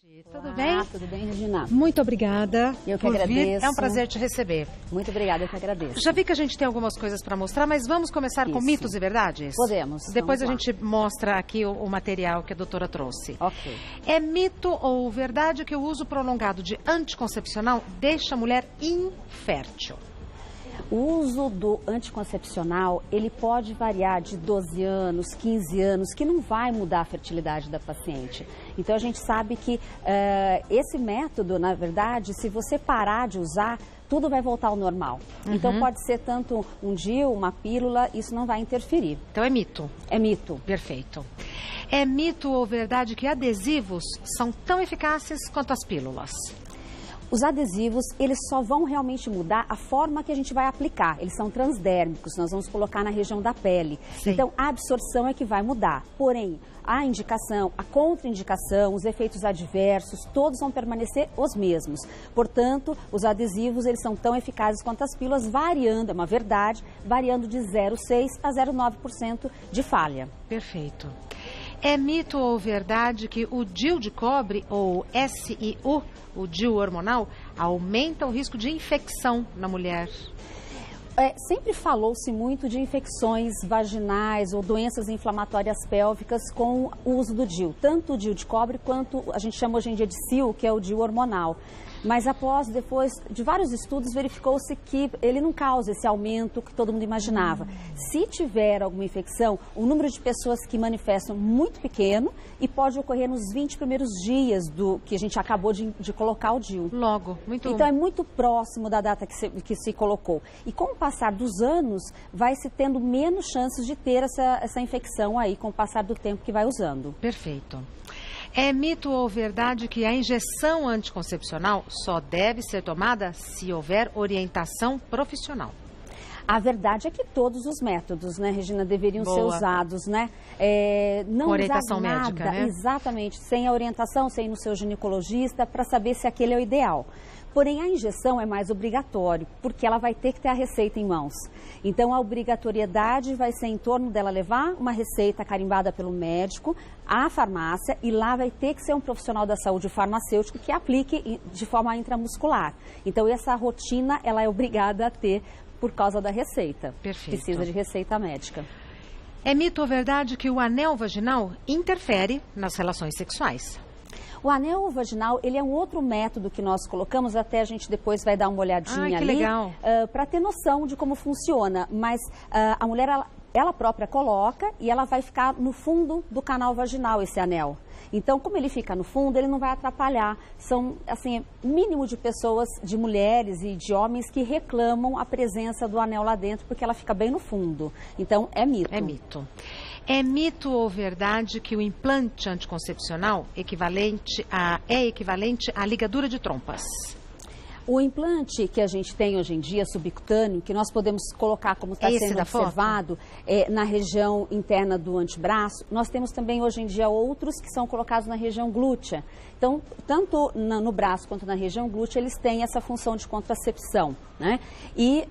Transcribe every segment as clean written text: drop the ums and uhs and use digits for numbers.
Tudo bem? Tudo bem, Regina? Muito obrigada. Eu que agradeço. É um prazer te receber. Muito obrigada, eu que agradeço. Já vi que a gente tem algumas coisas para mostrar, mas vamos começar com mitos e verdades? Podemos. Depois a gente mostra aqui o material que a doutora trouxe. Ok. É mito ou verdade que o uso prolongado de anticoncepcional deixa a mulher infértil? O uso do anticoncepcional, ele pode variar de 12 anos, 15 anos, que não vai mudar a fertilidade da paciente. Então, a gente sabe que esse método, na verdade, se você parar de usar, tudo vai voltar ao normal. Então, pode ser tanto um DIU, uma pílula, isso não vai interferir. Então, é mito? É mito. Perfeito. É mito ou verdade que adesivos são tão eficazes quanto as pílulas? Os adesivos, eles só vão realmente mudar a forma que a gente vai aplicar. Eles são transdérmicos, nós vamos colocar na região da pele. Sim. Então, a absorção é que vai mudar. Porém, a indicação, a contraindicação, os efeitos adversos, todos vão permanecer os mesmos. Portanto, os adesivos, eles são tão eficazes quanto as pílulas, variando, é uma verdade, variando de 0,6% a 0,9% de falha. Perfeito. É mito ou verdade que o DIU de cobre, ou SIU, o DIU hormonal, aumenta o risco de infecção na mulher? Sempre falou-se muito de infecções vaginais ou doenças inflamatórias pélvicas com o uso do DIU. Tanto o DIU de cobre quanto a gente chama hoje em dia de SIU, que é o DIU hormonal. Mas depois de vários estudos, verificou-se que ele não causa esse aumento que todo mundo imaginava. Se tiver alguma infecção, o número de pessoas que manifestam é muito pequeno e pode ocorrer nos 20 primeiros dias do que a gente acabou de colocar o DIU. Logo, muito... Então é muito próximo da data que se colocou. E com o passar dos anos, vai se tendo menos chances de ter essa infecção aí com o passar do tempo que vai usando. Perfeito. É mito ou verdade que a injeção anticoncepcional só deve ser tomada se houver orientação profissional? A verdade é que todos os métodos, né, Regina, deveriam ser usados, né? Não com orientação usar nada, médica, né? Exatamente, sem a orientação, sem ir no seu ginecologista, para saber se aquele é o ideal. Porém, a injeção é mais obrigatório, porque ela vai ter que ter a receita em mãos. Então, a obrigatoriedade vai ser em torno dela levar uma receita carimbada pelo médico à farmácia e lá vai ter que ser um profissional da saúde farmacêutico que aplique de forma intramuscular. Então, essa rotina, ela é obrigada a ter por causa da receita. Perfeito. Precisa de receita médica. É mito ou verdade que o anel vaginal interfere nas relações sexuais? O anel vaginal, ele é um outro método que nós colocamos, até a gente depois vai dar uma olhadinha ali, para ter noção de como funciona. Mas a mulher, ela própria coloca e ela vai ficar no fundo do canal vaginal, esse anel. Então, como ele fica no fundo, ele não vai atrapalhar. São, assim, mínimo de pessoas, de mulheres e de homens que reclamam a presença do anel lá dentro, porque ela fica bem no fundo. Então, é mito. É mito. É mito ou verdade que o implante anticoncepcional é equivalente à ligadura de trompas? O implante que a gente tem hoje em dia, subcutâneo, que nós podemos colocar como está sendo observado na região interna do antebraço, nós temos também hoje em dia outros que são colocados na região glútea. Então, tanto no braço quanto na região glútea, eles têm essa função de contracepção, né? E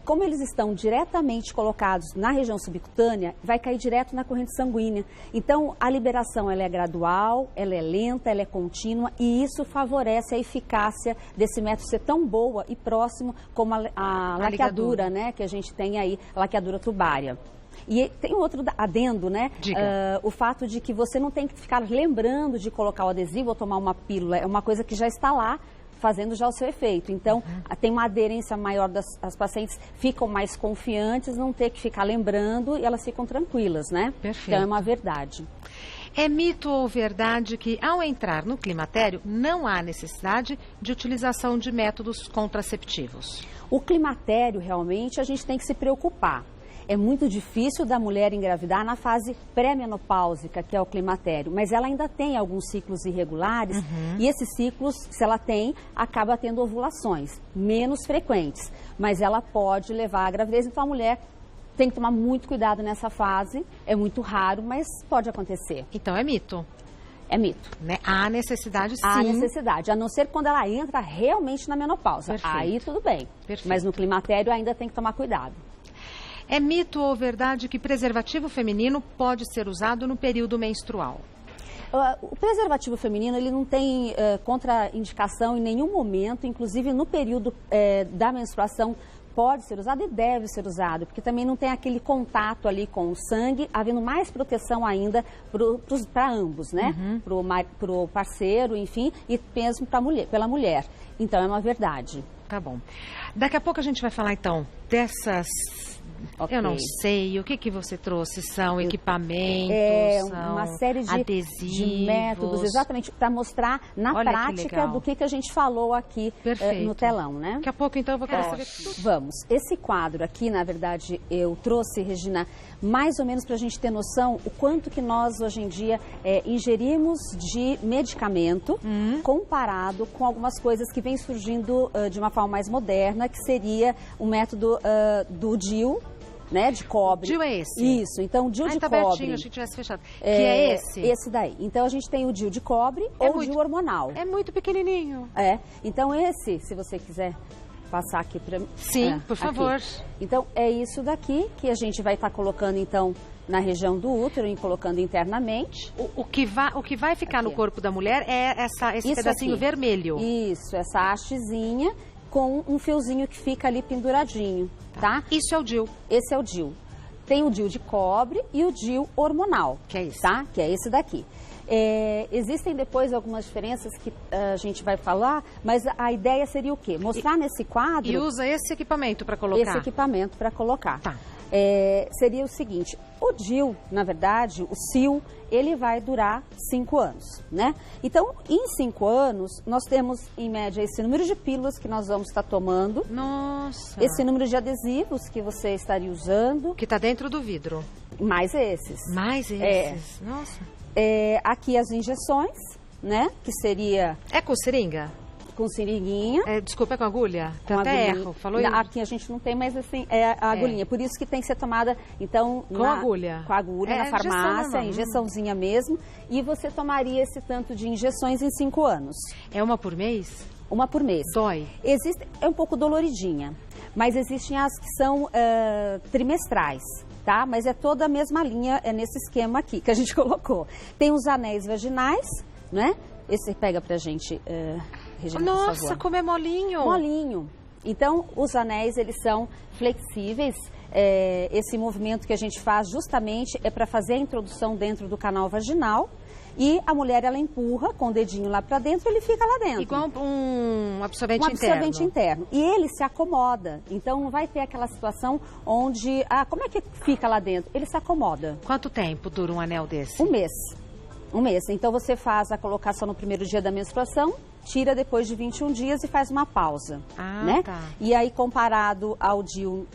como eles estão diretamente colocados na região subcutânea, vai cair direto na corrente sanguínea. Então, a liberação ela é gradual, ela é lenta, ela é contínua e isso favorece a eficácia desse método ser tão boa e próximo como a laqueadura, né? Que a gente tem aí, a laqueadura tubária. E tem outro adendo, né? O fato de que você não tem que ficar lembrando de colocar o adesivo ou tomar uma pílula. É uma coisa que já está lá, fazendo já o seu efeito. Então, tem uma aderência maior as pacientes ficam mais confiantes, não ter que ficar lembrando e elas ficam tranquilas, né? Perfeito. Então, é uma verdade. É mito ou verdade que, ao entrar no climatério, não há necessidade de utilização de métodos contraceptivos? O climatério, realmente, a gente tem que se preocupar. É muito difícil da mulher engravidar na fase pré-menopáusica, que é o climatério, mas ela ainda tem alguns ciclos irregulares e esses ciclos, se ela tem, acaba tendo ovulações menos frequentes, mas ela pode levar à gravidez, então a mulher tem que tomar muito cuidado nessa fase, é muito raro, mas pode acontecer. Então é mito? É mito. Né? Há necessidade, sim. Há necessidade, a não ser quando ela entra realmente na menopausa. Perfeito. Aí tudo bem, mas no climatério ainda tem que tomar cuidado. É mito ou verdade que preservativo feminino pode ser usado no período menstrual? O preservativo feminino, ele não tem contraindicação em nenhum momento, inclusive no período da menstruação, pode ser usado e deve ser usado, porque também não tem aquele contato ali com o sangue, havendo mais proteção ainda para ambos, né? Para o parceiro, enfim, e mesmo pela mulher. Então, é uma verdade. Tá bom. Daqui a pouco a gente vai falar, então, dessas... Okay. Eu não sei, o que você trouxe? São equipamentos, são uma série de métodos, exatamente, para mostrar na prática do que a gente falou aqui no telão, né? Daqui a pouco, então, eu vou querer saber tudo. Vamos. Esse quadro aqui, na verdade, eu trouxe, Regina, mais ou menos para a gente ter noção o quanto que nós, hoje em dia, ingerimos de medicamento comparado com algumas coisas que vêm surgindo de uma forma mais moderna, que seria o método do DIU, né, de cobre. DIU é esse? Isso, então o DIU de tá cobre. Abertinho, achei que tivesse fechado. Que é esse? Esse daí. Então a gente tem o DIU de cobre ou o DIU hormonal. É muito pequenininho. Então esse, se você quiser passar aqui para mim. Sim, por favor. Aqui. Então é isso daqui que a gente vai estar colocando então na região do útero e colocando internamente. O que vai ficar aqui no corpo da mulher é esse pedacinho aqui. Vermelho. Isso, essa hastezinha com um fiozinho que fica ali penduradinho, tá? Isso é o DIU. Esse é o DIU. Tem o DIU de cobre e o DIU hormonal. Que é esse. Tá? Que é esse daqui. Existem depois algumas diferenças que a gente vai falar, mas a ideia seria o quê? Mostrar nesse quadro... E usa esse equipamento para colocar? Esse equipamento para colocar. Tá. Seria o seguinte, o DIU, na verdade, o CIU, ele vai durar 5 anos, né? Então, em 5 anos, nós temos, em média, esse número de pílulas que nós vamos estar tomando. Nossa! Esse número de adesivos que você estaria usando. Que está dentro do vidro. Mais esses. Mais esses? Nossa! Aqui as injeções, né? Que seria... É com seringa? Com seringuinha. Desculpa, é com agulha? Com até agulhinha. Erro, falou isso? Aqui a gente não tem, mas assim, a agulhinha. Por isso que tem que ser tomada, então... Com agulha? Com agulha, na farmácia, injeçãozinha mesmo. E você tomaria esse tanto de injeções em 5 anos. É uma por mês? Uma por mês. Dói? É um pouco doloridinha, mas existem as que são trimestrais. Tá? Mas é toda a mesma linha, nesse esquema aqui que a gente colocou. Tem os anéis vaginais, né? Esse pega pra gente, Regina, nossa, por favor. Como é molinho! Molinho. Então, os anéis, eles são flexíveis. Esse movimento que a gente faz justamente é para fazer a introdução dentro do canal vaginal. E a mulher, ela empurra com o dedinho lá para dentro, ele fica lá dentro. Igual um absorvente interno. Um absorvente interno. E ele se acomoda. Então, não vai ter aquela situação onde... como é que fica lá dentro? Ele se acomoda. Quanto tempo dura um anel desse? Um mês. Um mês. Então, você faz a colocação no primeiro dia da menstruação, tira depois de 21 dias e faz uma pausa. Né? Tá. E aí, comparado ao DIU,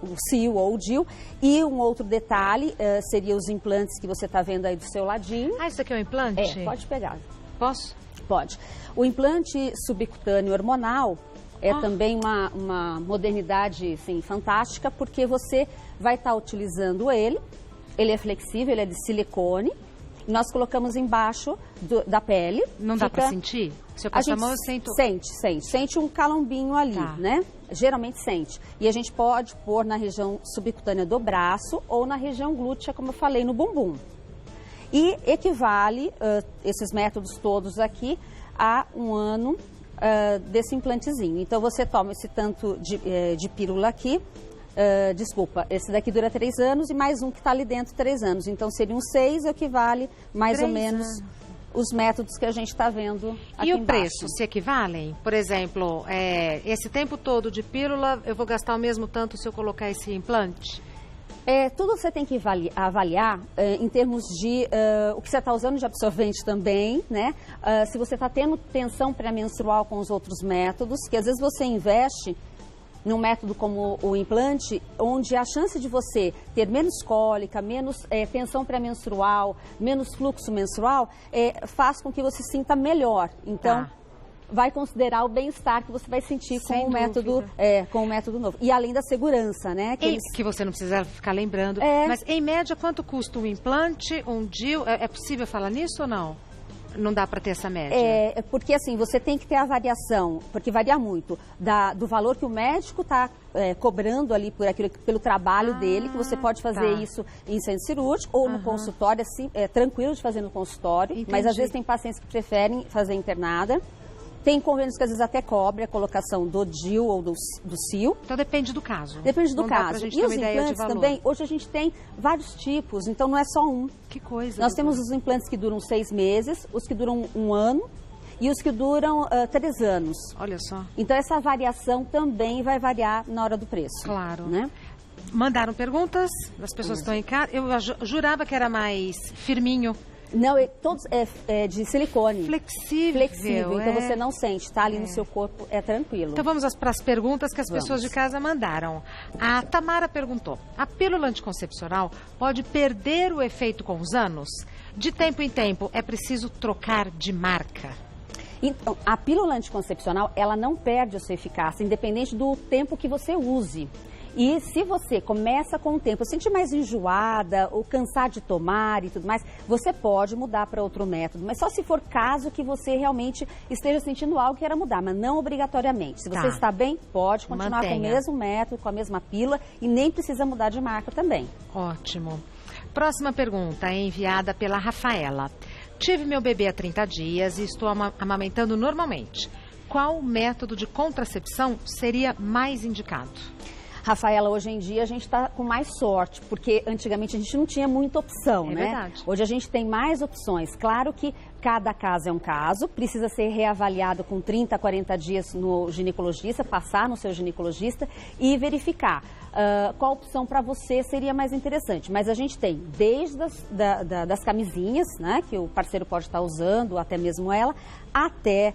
o CIU ou o DIU, e um outro detalhe seria os implantes que você está vendo aí do seu ladinho. Isso aqui é um implante? Pode pegar. Posso? Pode. O implante subcutâneo hormonal é também uma modernidade assim, fantástica, porque você vai estar utilizando ele é flexível, ele é de silicone. Nós colocamos embaixo da pele. Não dá para sentir? Se eu passar a mão, eu sinto... Sente um calombinho ali, né? Geralmente sente. E a gente pode pôr na região subcutânea do braço ou na região glútea, como eu falei, no bumbum. E equivale, esses métodos todos aqui, a 1 ano desse implantezinho. Então, você toma esse tanto de pílula aqui. Esse daqui dura 3 anos e mais um que está ali dentro 3 anos. Então, seriam 6, equivale mais ou menos os métodos que a gente está vendo aqui embaixo. E o preço se equivalem? Por exemplo, esse tempo todo de pílula, eu vou gastar o mesmo tanto se eu colocar esse implante? Tudo você tem que avaliar em termos de o que você está usando de absorvente também, né? Se você está tendo tensão pré-menstrual com os outros métodos, que às vezes você investe num método como o implante, onde a chance de você ter menos cólica, menos tensão pré-menstrual, menos fluxo menstrual, faz com que você se sinta melhor. Então, vai considerar o bem-estar que você vai sentir com o método novo. E além da segurança, né? Que você não precisa ficar lembrando. Mas, em média, quanto custa um implante, um DIU? É possível falar nisso ou não? não dá para ter essa média? Porque assim, você tem que ter a variação, porque varia muito, do valor que o médico está cobrando ali pelo trabalho dele, que você pode fazer isso em centro cirúrgico ou no consultório, assim, tranquilo de fazer no consultório, Entendi. Mas às vezes tem pacientes que preferem fazer internada. Tem convênios que às vezes até cobre a colocação do DIU ou do CIO. Então depende do caso. Depende do caso. E os implantes também, hoje a gente tem vários tipos, então não é só um. Que coisa. Nós temos os implantes que duram 6 meses, os que duram 1 ano e os que duram 3 anos. Olha só. Então essa variação também vai variar na hora do preço. Claro. Né? Mandaram perguntas das pessoas que estão em casa. Eu jurava que era mais firminho. Não, todos de silicone. Flexível. Então você não sente, tá ali no seu corpo, é tranquilo. Então vamos para as perguntas que as pessoas de casa mandaram. A Tamara perguntou: a pílula anticoncepcional pode perder o efeito com os anos? De tempo em tempo é preciso trocar de marca? Então, a pílula anticoncepcional, ela não perde a sua eficácia, independente do tempo que você use. E se você começa com o tempo, sentir mais enjoada ou cansar de tomar e tudo mais, você pode mudar para outro método. Mas só se for caso que você realmente esteja sentindo algo que queira mudar, mas não obrigatoriamente. Se você está bem, pode continuar com o mesmo método, com a mesma pílula e nem precisa mudar de marca também. Ótimo. Próxima pergunta é enviada pela Rafaela. Tive meu bebê há 30 dias e estou amamentando normalmente. Qual método de contracepção seria mais indicado? Rafaela, hoje em dia a gente está com mais sorte, porque antigamente a gente não tinha muita opção, né? Verdade. Hoje a gente tem mais opções. Claro que cada caso é um caso, precisa ser reavaliado com 30, 40 dias no ginecologista, passar no seu ginecologista e verificar qual opção para você seria mais interessante. Mas a gente tem desde das camisinhas, né, que o parceiro pode estar usando, até mesmo ela, até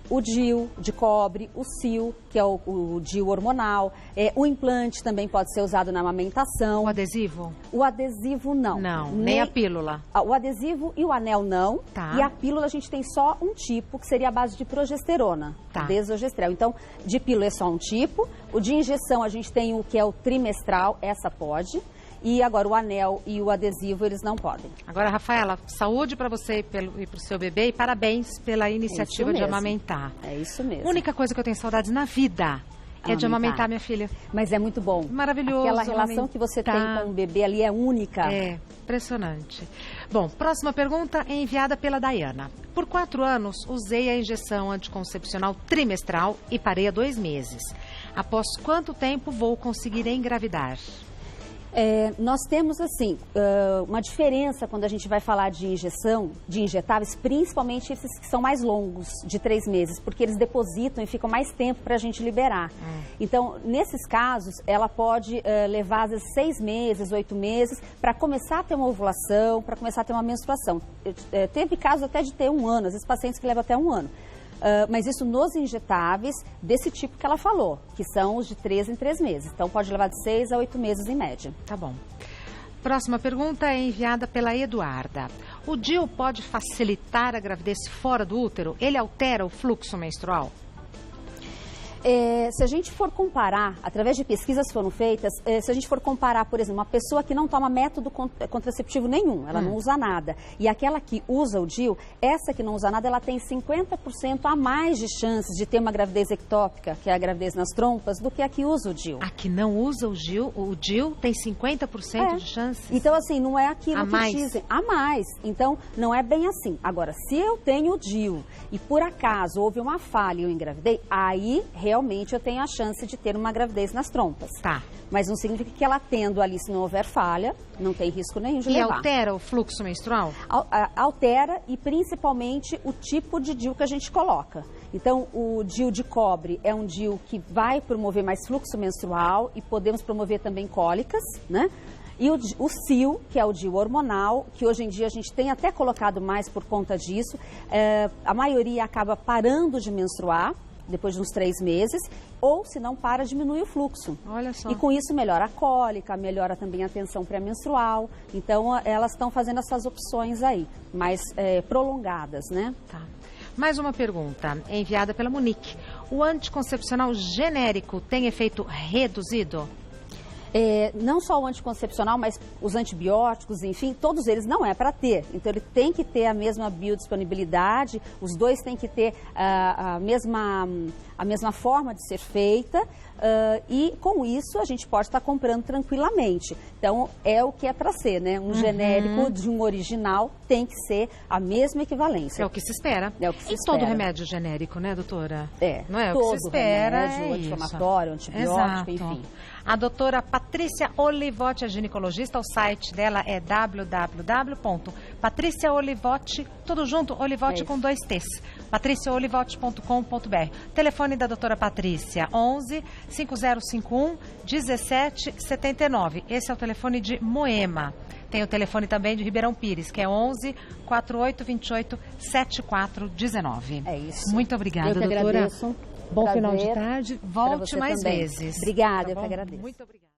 o DIU de cobre, o CIO, que é o DIU hormonal, o implante também pode ser usado na amamentação. O adesivo? O adesivo não. Não, nem a pílula. O adesivo e o anel não. Tá. E a pílula a gente tem só um tipo, que seria a base de progesterona, desogestrel. Então, de pílula é só um tipo. O de injeção a gente tem o que é o trimestral, essa pode. E agora o anel e o adesivo eles não podem. Agora, Rafaela, saúde para você e para o seu bebê e parabéns pela iniciativa de amamentar. É isso mesmo. A única coisa que eu tenho saudades na vida é de amamentar minha filha. Mas é muito bom. Maravilhoso. Aquela relação que você tem com o bebê ali é única. É, impressionante. Bom, próxima pergunta é enviada pela Dayana. Por 4 anos, usei a injeção anticoncepcional trimestral e parei há 2 meses. Após quanto tempo vou conseguir engravidar? Nós temos, assim, uma diferença quando a gente vai falar de injeção, de injetáveis, principalmente esses que são mais longos, de 3 meses, porque eles depositam e ficam mais tempo para a gente liberar. Então, nesses casos, ela pode levar, às vezes, 6 meses, 8 meses, para começar a ter uma ovulação, para começar a ter uma menstruação. Teve casos até de ter 1 ano, às vezes pacientes que levam até 1 ano. Mas isso nos injetáveis desse tipo que ela falou, que são os de 3 em 3 meses. Então, pode levar de 6 a 8 meses em média. Tá bom. Próxima pergunta é enviada pela Eduarda. O DIU pode facilitar a gravidez fora do útero? Ele altera o fluxo menstrual? Se a gente for comparar, através de pesquisas que foram feitas, se a gente for comparar, por exemplo, uma pessoa que não toma método contraceptivo nenhum, ela não usa nada, e aquela que usa o DIU, essa que não usa nada, ela tem 50% a mais de chances de ter uma gravidez ectópica, que é a gravidez nas trompas, do que a que usa o DIU. A que não usa o DIU tem 50% de chances? Então, assim, não é aquilo que dizem. A mais. Então, não é bem assim. Agora, se eu tenho o DIU e por acaso houve uma falha e eu engravidei, aí realmente eu tenho a chance de ter uma gravidez nas trompas. Tá. Mas não significa que ela tendo ali, se não houver falha, não tem risco nenhum de levar. E altera o fluxo menstrual? Altera e principalmente o tipo de DIU que a gente coloca. Então, o DIU de cobre é um DIU que vai promover mais fluxo menstrual e podemos promover também cólicas, né? E o CIO, que é o DIU hormonal, que hoje em dia a gente tem até colocado mais por conta disso, a maioria acaba parando de menstruar depois de uns 3 meses, ou se não para, diminui o fluxo. Olha só. E com isso melhora a cólica, melhora também a tensão pré-menstrual. Então, elas estão fazendo essas opções aí, mais prolongadas, né? Tá. Mais uma pergunta, enviada pela Monique. O anticoncepcional genérico tem efeito reduzido? Não só o anticoncepcional, mas os antibióticos, enfim, todos eles não é para ter. Então, ele tem que ter a mesma biodisponibilidade, os dois têm que ter a mesma forma de ser feita e, com isso, a gente pode estar comprando tranquilamente. Então, é o que é para ser, né? Um genérico de um original tem que ser a mesma equivalência. É o que se espera. É o que se espera. Todo remédio genérico, né, doutora? Não é? Todo o que se espera, remédio, anti-inflamatório, antibiótico, enfim. A doutora Patrícia Olivotti é ginecologista, o site dela é www.patriciaolivotti, tudo junto, Olivotti com 2 T's, patriciaolivotti.com.br. Telefone da doutora Patrícia, 11 5051 1779. Esse é o telefone de Moema. Tem o telefone também de Ribeirão Pires, que é 11 4828 7419. É isso. Muito obrigada, eu que doutora. Agradeço. Bom final de tarde. Volte mais também. vezes. Obrigada, tá eu que agradeço. Muito obrigada.